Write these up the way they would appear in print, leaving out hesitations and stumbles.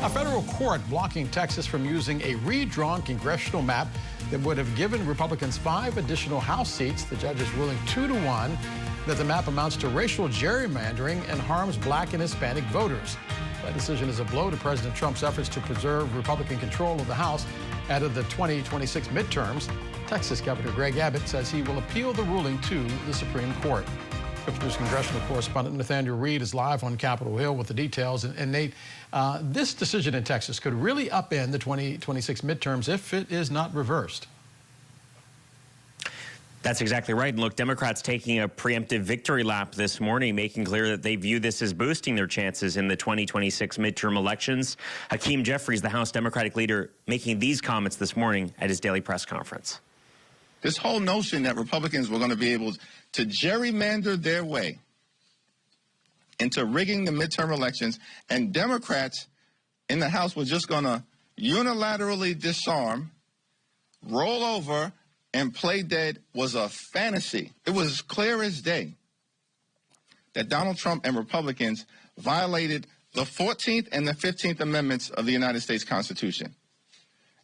A federal court blocking Texas from using a redrawn congressional map that would have given Republicans 5 additional House seats. The judge is ruling 2-1 that the map amounts to racial gerrymandering and harms Black and Hispanic voters. That decision is a blow to President Trump's efforts to preserve Republican control of the House ahead of the 2026 midterms. Texas Governor Greg Abbott says he will appeal the ruling to the Supreme Court. News congressional correspondent Nathaniel Reed is live on Capitol Hill with the details. And Nate, this decision in Texas could really upend the 2026 midterms if it is not reversed. That's exactly right. And look, Democrats taking a preemptive victory lap this morning, making clear that they view this as boosting their chances in the 2026 midterm elections. Hakeem Jeffries, the House Democratic leader, making these comments this morning at his daily press conference. This whole notion that Republicans were going to be able to gerrymander their way into rigging the midterm elections, and Democrats in the House were just going to unilaterally disarm, roll over, and play dead was a fantasy. It was clear as day that Donald Trump and Republicans violated the 14th and the 15th Amendments of the United States Constitution.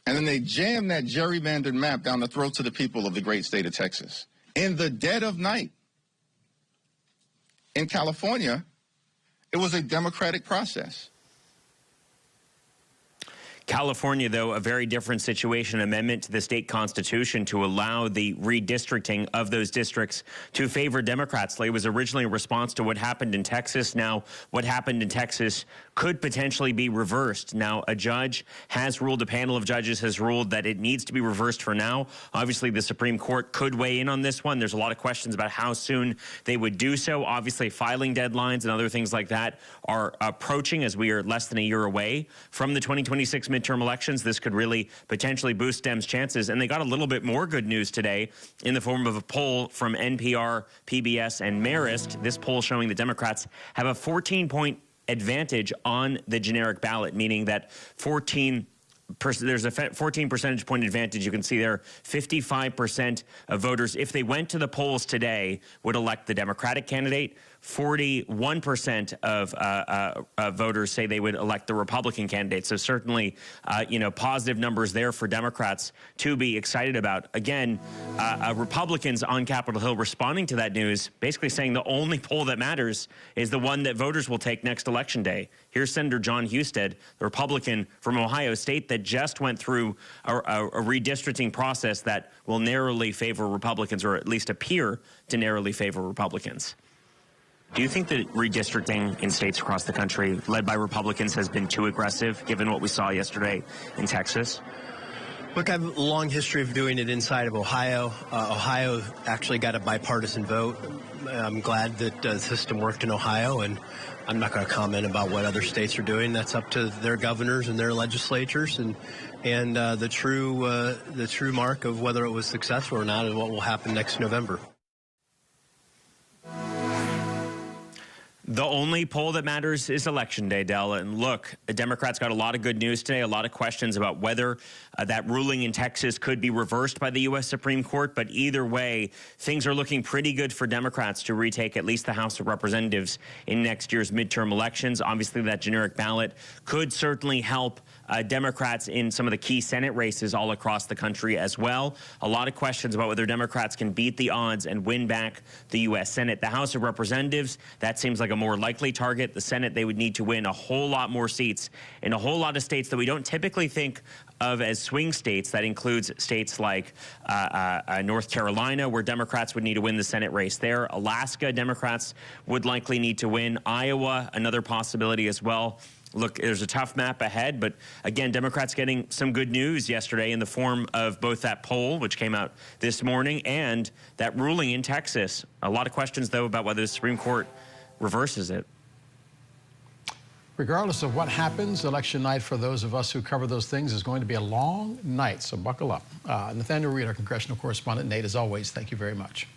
And then they jammed that gerrymandered map down the throats of the people of the great state of Texas. In the dead of night. In California, it was a democratic process. California, though, a very different situation, amendment to the state constitution to allow the redistricting of those districts to favor Democrats. It was originally a response to what happened in Texas. Now, what happened in Texas could potentially be reversed. Now, a judge has ruled, a panel of judges has ruled that it needs to be reversed for now. Obviously, the Supreme Court could weigh in on this one. There's a lot of questions about how soon they would do so. Obviously, filing deadlines and other things like that are approaching as we are less than a year away from the 2026 midterm elections. This could really potentially boost Dems' chances. And they got a little bit more good news today in the form of a poll from NPR, PBS, and Marist. This poll showing the Democrats have a 14-point advantage on the generic ballot, meaning that there's a 14 percentage point advantage. You can see there 55% of voters, if they went to the polls today, would elect the Democratic candidate. 41% of voters say they would elect the Republican candidate. So certainly, positive numbers there for Democrats to be excited about. Again, Republicans on Capitol Hill responding to that news, basically saying the only poll that matters is the one that voters will take next election day. Here's Senator John Husted, the Republican from Ohio State that just went through a redistricting process that will narrowly favor Republicans, or at least appear to narrowly favor Republicans. Do you think that redistricting in states across the country led by Republicans has been too aggressive, given what we saw yesterday in Texas? Look, I have a long history of doing it inside of Ohio. Ohio actually got a bipartisan vote. I'm glad that the system worked in Ohio, and I'm not going to comment about what other states are doing. That's up to their governors and their legislatures, and the true mark of whether it was successful or not is what will happen next November. The only poll that matters is Election Day, Dell. And look, the Democrats got a lot of good news today, a lot of questions about whether that ruling in Texas could be reversed by the U.S. Supreme Court. But either way, things are looking pretty good for Democrats to retake at least the House of Representatives in next year's midterm elections. Obviously, that generic ballot could certainly help Democrats in some of the key Senate races all across the country as well. A lot of questions about whether Democrats can beat the odds and win back the U.S. Senate. The House of Representatives, that seems like a more likely target. The Senate, they would need to win a whole lot more seats in a whole lot of states that we don't typically think of as swing states. That includes states like North Carolina, where Democrats would need to win the Senate race there. Alaska, Democrats would likely need to win. Iowa, another possibility as well. Look, there's a tough map ahead, but again, Democrats getting some good news yesterday in the form of both that poll, which came out this morning, and that ruling in Texas. A lot of questions, though, about whether the Supreme Court reverses it. Regardless of what happens, election night for those of us who cover those things is going to be a long night, so buckle up. Nathaniel Reed, our congressional correspondent. Nate, as always, thank you very much.